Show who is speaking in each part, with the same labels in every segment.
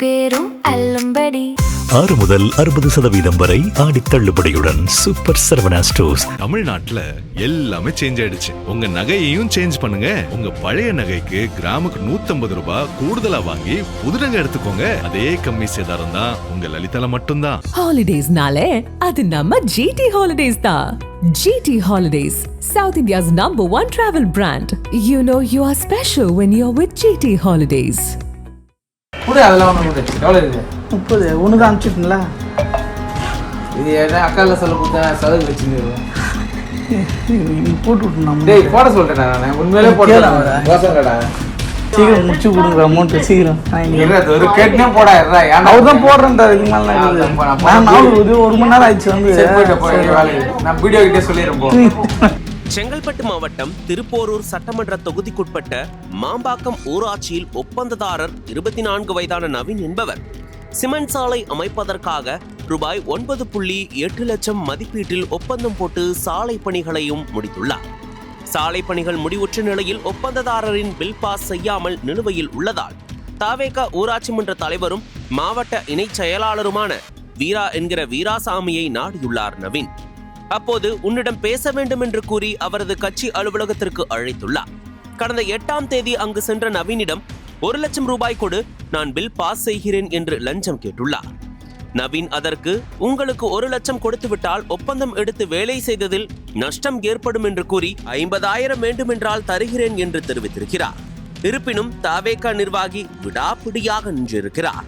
Speaker 1: பேரும் அல்லும்படி
Speaker 2: 6 முதல் 60% வரை ஆடி தள்ளுபடியுடன் சூப்பர் சரவணா ஸ்டோர்ஸ்.
Speaker 3: தமிழ்நாட்டுல எல்லாமே சேஞ்ச் ஆயிடுச்சு. உங்க நகையையும் சேஞ்ச் பண்ணுங்க. உங்க பழைய நகைக்கு கிராமுக்கு 150 ரூபாய் கூடுதலா வாங்கி புது நகை எடுத்துக்கோங்க. அதே கம்மி சேதாரம் தான் உங்க லலிதால மட்டும்தான்.
Speaker 4: ஹாலிடேஸ்னாலே அது நம்ம ஜிடி ஹாலிடேஸ் தான். GT Holidays, South India's #1 travel brand. You know you are special when you're with GT Holidays.
Speaker 5: கூட அதெல்லாம் ஒன்று எவ்வளோ இருக்குது?
Speaker 6: 30. உனக்கு அனுப்பிச்சுட்டுங்களா?
Speaker 5: இது என்ன அக்காவில் சொல்ல கொடுத்தா சதவீதம் வச்சுருந்தேன்.
Speaker 6: நீ போட்டு விட்டுணும்.
Speaker 5: டேய் போட சொல்லிட்டேன் நான் உண்மையிலே போட்டேன். கோசங்கடா
Speaker 6: சீக்கிரம் முடிச்சு கொடுங்க அமௌண்ட்டு சீக்கிரம்.
Speaker 5: ஒரு கேட்டுனே போடா.
Speaker 6: அவர் தான் போடுறேன்டார். இதுக்கு மேலே நான் 1 மணி நேரம் ஆயிடுச்சு வந்து.
Speaker 5: நான் வீடியோ கிட்டே சொல்லிடுறேன்.
Speaker 7: செங்கல்பட்டு மாவட்டம் திருப்போரூர் சட்டமன்ற தொகுதிக்குட்பட்ட மாம்பாக்கம் ஊராட்சியில் ஒப்பந்ததாரர் 24 வயதான நவீன் என்பவர் சிமெண்ட் சாலை அமைப்பதற்காக ரூபாய் 9.8 லட்சம் மதிப்பீட்டில் ஒப்பந்தம் போட்டு சாலை பணிகளையும் முடித்துள்ளார். சாலை பணிகள் முடிவுற்ற நிலையில் ஒப்பந்ததாரரின் பில் பாஸ் செய்யாமல் நிலுவையில் உள்ளதால் தவேக ஊராட்சி மன்ற தலைவரும் மாவட்ட இணை செயலாளருமான வீரா என்கிற வீராசாமியை நாடியுள்ளார் நவீன். அப்போது உன்னிடம் பேச வேண்டும் என்று கூறி அவரது கட்சி அலுவலகத்திற்கு அழைத்துள்ளார். கடந்த 8ஆம் தேதி அங்கு சென்ற நவீனிடம் 1 லட்சம் ரூபாய் கொடு, நான் பில் பாஸ் செய்கிறேன் என்று லஞ்சம் கேட்டுள்ளார். நவீன் அதற்கு உங்களுக்கு 1 லட்சம் கொடுத்துவிட்டால் ஒப்பந்தம் எடுத்து வேலை செய்ததில் நஷ்டம் ஏற்படும் என்று கூறி 50,000 வேண்டுமென்றால் தருகிறேன் என்று தெரிவித்திருக்கிறார். இருப்பினும் தவேக நிர்வாகி விடாப்பிடியாக நின்றிருக்கிறார்.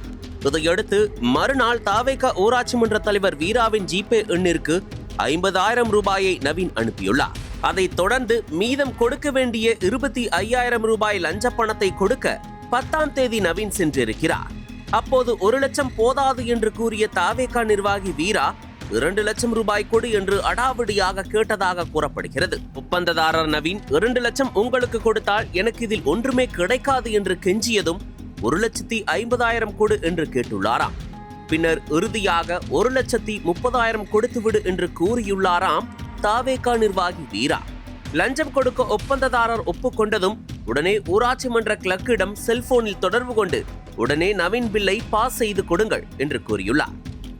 Speaker 7: இதையடுத்து மறுநாள் தவேக ஊராட்சி மன்ற தலைவர் வீராவின் ஜிபே எண்ணிற்கு 50,000 ரூபாயை நவீன் அனுப்பியுள்ளார். அதைத் தொடர்ந்து மீதம் கொடுக்க வேண்டிய 25,000 ரூபாய் லஞ்ச பணத்தை கொடுக்க 10ஆம் தேதி நவீன் சென்றிருக்கிறார். அப்போது 1 லட்சம் போதாது என்று கூறிய தவேக நிர்வாகி வீரா 2 லட்சம் ரூபாய் கொடு என்று அடாவடியாக கேட்டதாக கூறப்படுகிறது. ஒப்பந்ததாரர் நவீன் 2 லட்சம் உங்களுக்கு கொடுத்தால் எனக்கு இதில் ஒன்றுமே கிடைக்காது என்று கெஞ்சியதும் 1,50,000 கொடு என்று கேட்டுள்ளாராம். பின்னர் இறுதியாக 1,30,000 கொடுத்துவிடு என்று கூறியுள்ளாராம் தவேக நிர்வாகி வீரா. லஞ்சம் கொடுக்க ஒப்பந்ததாரர் ஒப்புக்கொண்டதும் உடனே ஊராட்சி மன்ற கிளர்க்கிடம் செல்போனில் தொடர்பு கொண்டு உடனே நவீன் பில்லை பாஸ் செய்து கொடுங்கள் என்று கூறியுள்ளார்.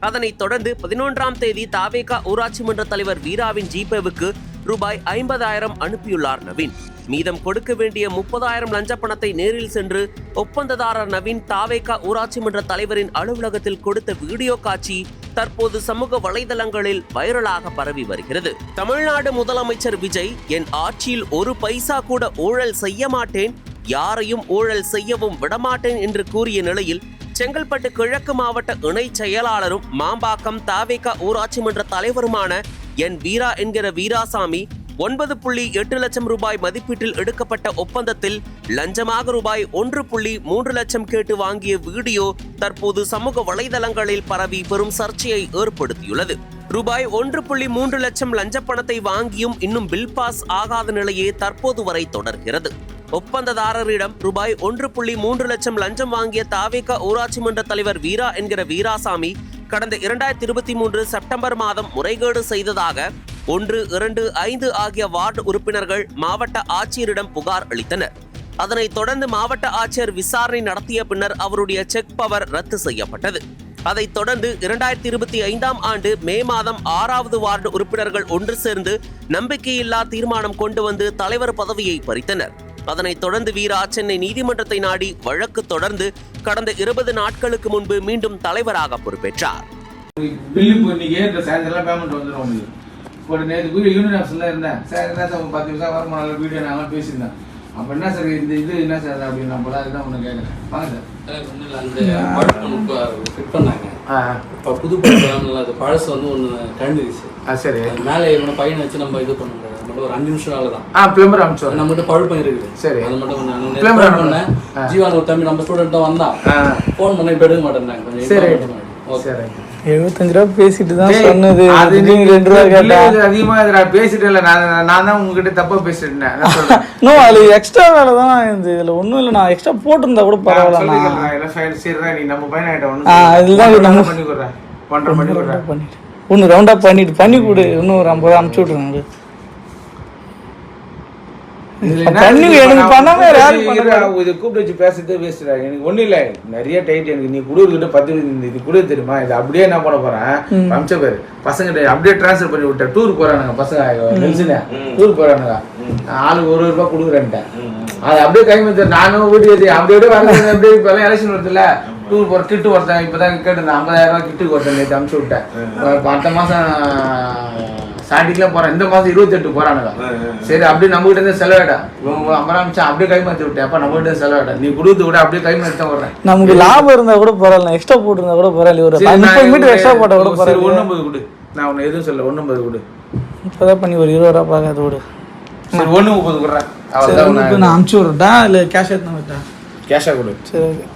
Speaker 7: அதனைத் தொடர்ந்து 11ஆம் தேதி தவேக ஊராட்சி மன்ற தலைவர் வீராவின் ஜிபேவுக்கு ரூபாய் 50,000 அனுப்பியுள்ளார் நவீன். மீதம் கொடுக்க வேண்டிய 30,000 லஞ்ச பணத்தை நேரில் சென்று ஒப்பந்ததாரர் நவீன் தவேக ஊராட்சி மன்ற தலைவரின் அலுவலகத்தில் கொடுத்த வீடியோ காட்சி தற்போது சமூக வலைதளங்களில் வைரலாக பரவி வருகிறது. தமிழ்நாடு முதலமைச்சர் விஜய் என் ஆட்சியில் 1 பைசா கூட ஊழல் செய்ய மாட்டேன், யாரையும் ஊழல் செய்யவும் விடமாட்டேன் என்று கூறிய நிலையில் செங்கல்பட்டு கிழக்கு மாவட்ட இணை செயலாளரும் மாம்பாக்கம் தவேக ஊராட்சி மன்ற தலைவருமான என் வீரா என்கிற வீராசாமி 9.8 லட்சம் ரூபாய் மதிப்பீட்டில் எடுக்கப்பட்ட ஒப்பந்தத்தில் லஞ்சமாக ரூபாய் 1.3 லட்சம் கேட்டு வாங்கிய வீடியோ தற்போது சமூக வலைதளங்களில் பரவி பெரும் சர்ச்சையை ஏற்படுத்தியுள்ளது. ரூபாய் 1.3 லட்சம் லஞ்ச பணத்தை வாங்கியும் இன்னும் பில் பாஸ் ஆகாத நிலையே தற்போது வரை தொடர்கிறது. ஒப்பந்ததாரரிடம் ரூபாய் 1.3 லட்சம் லஞ்சம் வாங்கிய தவேக ஊராட்சி மன்ற தலைவர் வீரா என்கிற வீராசாமி கடந்த 2023 செப்டம்பர் மாதம் முறைகேடு செய்ததாக 1, 2, 5 ஆகிய வார்டு உறுப்பினர்கள் மாவட்ட ஆட்சியரிடம் புகார் அளித்தனர். அதனைத் தொடர்ந்து மாவட்ட ஆட்சியர் விசாரணை நடத்திய பின்னர் அவருடைய செக் பவர் ரத்து செய்யப்பட்டது. அதைத் தொடர்ந்து 2025ஆம் ஆண்டு மே மாதம் 6வது வார்டு உறுப்பினர்கள் ஒன்று சேர்ந்து நம்பிக்கையில்லா தீர்மானம் கொண்டு வந்து தலைவர் பதவியை பறித்தனர். அதனைத் தொடர்ந்து வீரா சென்னை நீதிமன்றத்தை நாடி வழக்கு தொடர்ந்து கடந்த 20 நாட்களுக்கு முன்பு மீண்டும் தலைவராக பொறுப்பேற்றார்.
Speaker 5: யூனியன் ஆஃபீஸ்ல இருந்தேன் சார், என்ன சார் 10 நிமிஷம் வர நல்ல வீடியோ நாங்கள் பேசியிருந்தேன். அப்போ என்ன சார் இது என்ன சார் அப்படின்னு நான் போல அதுதான் ஒன்று கேட்குறேன். வாங்க சார்.
Speaker 8: அந்த பழக்கம் ஃபிட் பண்ணாங்க. இப்போ புது பழக்கம் அது பழசு வந்து ஒன்று கழுந்துருச்சு.
Speaker 5: சரி,
Speaker 8: மேலே என்னோட பையனை வச்சு நம்ம இது பண்ண முடியாது. மட்டும் ஒரு 5 நிமிஷம் தான்
Speaker 5: பிளம்பர் அனுப்பிச்சோம்.
Speaker 8: நம்மகிட்ட பழுப்பம் இருக்குது.
Speaker 5: சரி,
Speaker 8: அது மட்டும் கொஞ்சம் பண்ணேன். ஜீவான ஒரு தம்பி நம்ம ஸ்டூடெண்ட் தான் வந்தான். ஃபோன் பண்ணி இப்போ எடுக்க மாட்டேன். கொஞ்சம்
Speaker 5: சரி,
Speaker 6: 75 ரூபா பேசிட்டு தான் சொன்னது. அது நீங்க 2 ரூபா கேட்டா
Speaker 5: அதிகமா பேசிட்டேன். நான் தான் உங்ககிட்ட தப்பா பேசிட்டேன்.
Speaker 6: நோ, அது எக்ஸ்ட்ரா வேலை தான். இதுல ஒண்ணும் இல்லை. நான் எக்ஸ்ட்ரா போட்டிருந்தா கூட பரவாயில்ல.
Speaker 5: நீ நம்ம பையன்
Speaker 6: அதுதான் நம்ம
Speaker 5: பண்ணி கொடுறேன். பண்ணிட்டு
Speaker 6: ஒன்று ரவுண்டா பண்ணி கொடு. இன்னும் ஒரு 50 ரூபா அனுப்பிச்சு விட்ருங்க.
Speaker 5: இதுல என்ன
Speaker 6: பண்ணி
Speaker 5: இருக்கு?
Speaker 6: எனக்கு
Speaker 5: நான்
Speaker 6: பண்ணாம வேற யாரு
Speaker 5: கூப்பிட்டு
Speaker 6: பண்ணா?
Speaker 5: இது கூப்பிட்டு வச்சு பேசுறதே வேஸ்டா. எனக்கு ஒண்ணும் இல்ல, நிறைய டைட் எனக்கு நீ குடுக்கிட்ட 10 இது குடு தெரியுமா, இது அப்படியே என்ன பண்ண போறேன் பம்ச பேர் பசங்க அப்படியே டிரான்ஸ்ஃபர் பண்ணி விட்டேன். டூர் போறானுங்க பசங்க, நெல்சனே டூர் போறானுங்க, ஆளுக்கு ₹1 கொடுக்குறேன்ட்டேன். அது அப்படியே கைமத்து நானும் வீட்டு அப்படியே வரது. அப்படியே இப்ப எல்லாம் எலெக்ஷன் வருதுல்ல, டூர் போற கிட்டு ஒருத்தன் இப்பதான் கேட்டு 50,000 கிட்டுக்கு ஒருத்தன் நேற்று அனுப்பிச்சு விட்டேன். அடுத்த மாசம் ஸ்டார்டிங்லாம் போறேன், இந்த மாசம் 28 போறானுங்க. சரி அப்படியே நம்ம கிட்ட இருந்து செலவிடா 50 நிமிஷம் அப்படியே கைமாத்தி விட்டேன். அப்ப நம்ம கிட்ட செலவிடா, நீ கொடுத்து கூட அப்படியே கைமாத்தி தான் வர்றேன்.
Speaker 6: நமக்கு லாபம் இருந்தா கூட பரவாயில்ல, எக்ஸ்ட்ரா போட்டுருந்தா கூட பரவாயில்ல. ஒரு 30 மீட்டர் எக்ஸ்ட்ரா போட்டா கூட பரவாயில்ல.
Speaker 5: 19 கொடு, நான் உன்னை எதுவும் சொல்ல. 19 கொடு,
Speaker 6: இப்பதான் பண்ணி ஒரு ₹20 பார்க்காத விடு.
Speaker 5: சரி 1:30 கொடுறேன்.
Speaker 6: நான் அனுப்பிச்சு விட்றேன், இல்லை கேஷ் எடுத்து விட்டா
Speaker 5: கேஷா கொடு.
Speaker 6: சரி ஓகே.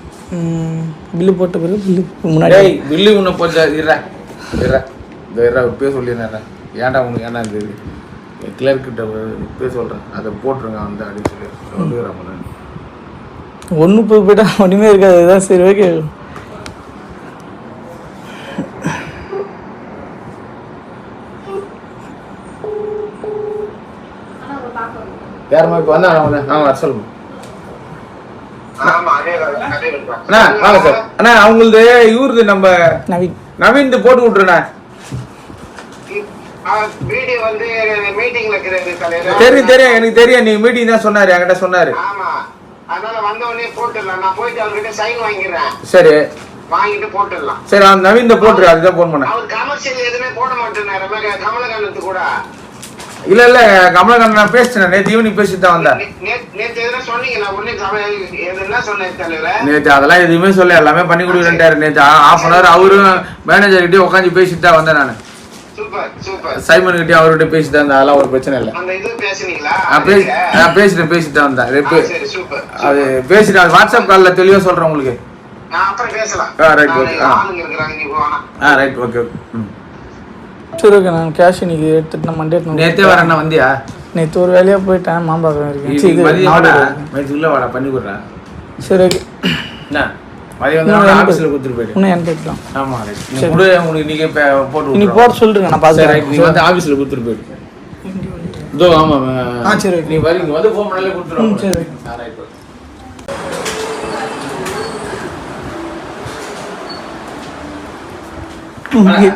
Speaker 6: பில்லு போட்ட பிறகு பில்லு முன்னாடி
Speaker 5: பில்லு உன்னை போச்சா இருறா இருறா இந்த இருறா பேர் சொல்லிடுறேன். ஏன்டா உனக்கு ஏன்டா இந்த கிளர்க்கிட்ட பேர் சொல்கிறேன், அதை போட்டுருங்க வந்து அப்படின்னு சொல்லி வந்துடுறாங்க.
Speaker 6: 1:30 போயிட்டா ஒன்றுமே இருக்காது. இதுதான் சரி ஓகே.
Speaker 5: யாருமா இப்போ வந்தா வர சொல்லுங்க. அண்ணா வாங்க சார். அண்ணா அவங்களது இவருது நம்ம நவீன் போட்டு விட்டுருண்ணா. தெரியும் தெரியும் எனக்கு தெரியும், நீங்க மீட்டிங் தான் சொன்னாரு, என்கிட்ட சொன்னாரு. சரி
Speaker 9: வாங்கிட்டு போட்டுடலாம்.
Speaker 5: சரி அந்த நவீன் போட்டுரு, அதுதான் போன் பண்ணேன்.
Speaker 9: அவர் கமர்ஷியல் எதுவுமே போட மாட்டேனாரு கமலகண்ணத்து கூட.
Speaker 5: இல்ல இல்ல கமலகண்ணன் நான் பேசிட்டேன், நேற்று ஈவினிங் பேசிட்டு தான் வந்தேன்.
Speaker 9: நேற்று எதுனா சொன்னீங்க, நான் உடனே எதுனா சொன்னேன் தலைவர்.
Speaker 5: நேற்று அதெல்லாம் எதுவுமே சொல்ல, எல்லாமே பண்ணி கொடுக்குறேன்ட்டாரு. நேற்று ½ அவரும் மேனேஜர் கிட்டே உட்காந்து பேசிட்டு தான் வந்தேன். நான்
Speaker 9: சூப்பர் சூப்பர்
Speaker 5: சைமன் கிட்டே அவர்கிட்ட பேசிட்டு தான், அதெல்லாம் ஒரு பிரச்சனை இல்லை.
Speaker 9: அந்த இது பேசுனீங்களா?
Speaker 5: பேசிட்டு தான் வந்தேன்.
Speaker 9: சரி சூப்பர்.
Speaker 5: அது பேசிட்டு அது வாட்ஸ்அப் காலில் தெளிவாக சொல்றேன் உங்களுக்கு.
Speaker 9: அப்புறம் பேசலாம்.
Speaker 5: Right okay.
Speaker 9: ஆளுங்க இருக்கிறாங்க, நீ போனா.
Speaker 5: Right okay.
Speaker 6: சரி ஓகே. நான் கேஷ் இன்னைக்கு எடுத்துட்டு நான் மண்டே
Speaker 5: நேற்றே வரேன்னா வந்தியா?
Speaker 6: நேற்று ஒரு வேலையாக போயிட்டேன், மாம்பாக்கம் இருக்கேன்.
Speaker 5: உள்ள வாடா பண்ணி கொடுறேன்.
Speaker 6: சரி ஓகே.
Speaker 5: என்ன மதியம் வந்து ஆஃபீஸில் கொடுத்துட்டு போயிட்டு
Speaker 6: இன்னும் என்ன கேட்கலாம்.
Speaker 5: ஆமாம் ரைட் கூட உங்களுக்கு நீங்கள் போட்டு
Speaker 6: இன்னைக்கு போட சொல்லிருங்க, நான் பார்த்துக்கிறேன்.
Speaker 5: நீங்கள் வந்து ஆஃபீஸில் கொடுத்துட்டு போயிட்டு இதோ. ஆமாம்
Speaker 6: சரி
Speaker 5: நீ வரீங்க வந்து ஃபோன் பண்ணாலே கொடுத்துருவோம்.
Speaker 6: சரி
Speaker 5: ரைட் ஓகே.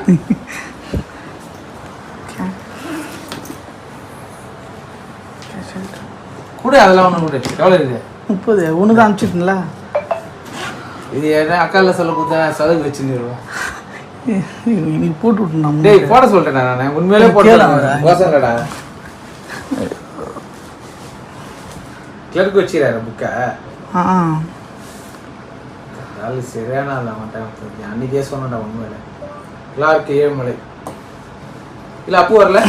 Speaker 5: கூட அதெல்லாம் ஒன்று கூட எவ்வளோ இருக்குது?
Speaker 6: 30. ஒன்று தான் அனுப்பிச்சிட்டுங்களா?
Speaker 5: இது என்ன அக்கால சொல்ல கொடுத்தா சதகு வச்சுருவேன்.
Speaker 6: இன்னைக்கு போட்டு விட்டுருந்தோம்.
Speaker 5: டேய் போட சொல்லிட்டேன் நான், உண்மையிலே போட்டேன். கோசங்கடா கிளர்க்கு வச்சுக்கிறாரு புக்கை. அது சரியான இல்லை மாட்டேன். அன்னைக்கே சொன்னேன்டா உண்மையில. கிளார்க்கு ஏழுமலை இல்லை அப்பு வரல.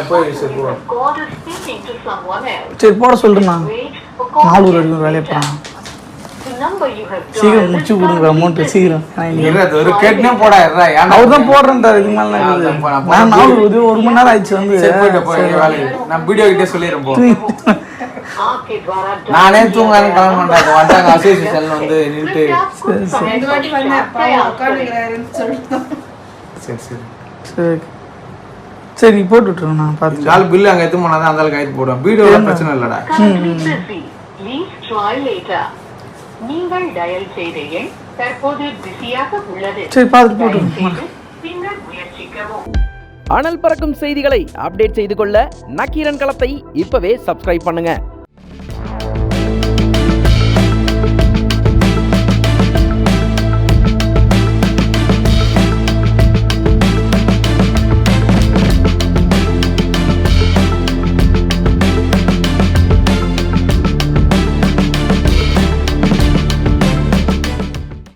Speaker 5: போய் சரி போ.
Speaker 6: சரி போட சொல்லிட்டுண்ணா. 4 வரைக்கும் வேலையை போகிறான். சீக்கிரம் முடிச்சு கொடுங்க அமௌண்ட்டு சீக்கிரம்.
Speaker 5: ஒரு கேட்டுனே போடா.
Speaker 6: அவர் தான் போடுறேன்ட்டார். இதுக்கு மேலே நான் 4 1 மணி நேரம் ஆயிடுச்சு வந்து.
Speaker 5: நான் வீடியோ கிட்டே சொல்லிடுறேன் போ. நானே தூங்காத கிளம்ப மாட்டாங்க. வந்தாங்க அசோசியேஷன்ல வந்து நின்று. சரி சரி
Speaker 6: சரி சரி போட்டு விட்டுருங்க. நான் பார்த்து
Speaker 5: கால் பில்லு அங்கே எடுத்து போனால் தான் அந்த ஆளுக்கு கைது போடுவேன். வீடியோ பிரச்சனை இல்லைடா.
Speaker 10: நீங்கள் டயல் செய்த எண் தற்போது பிஸியாக உள்ளது.
Speaker 6: சரி பார்த்துட்டு போட்டு
Speaker 10: பின்னர் முயற்சிக்கவும்.
Speaker 11: அனல் பறக்கும் செய்திகளை அப்டேட் செய்து கொள்ள நக்கீரன் களத்தை இப்பவே சப்ஸ்கிரைப் பண்ணுங்க.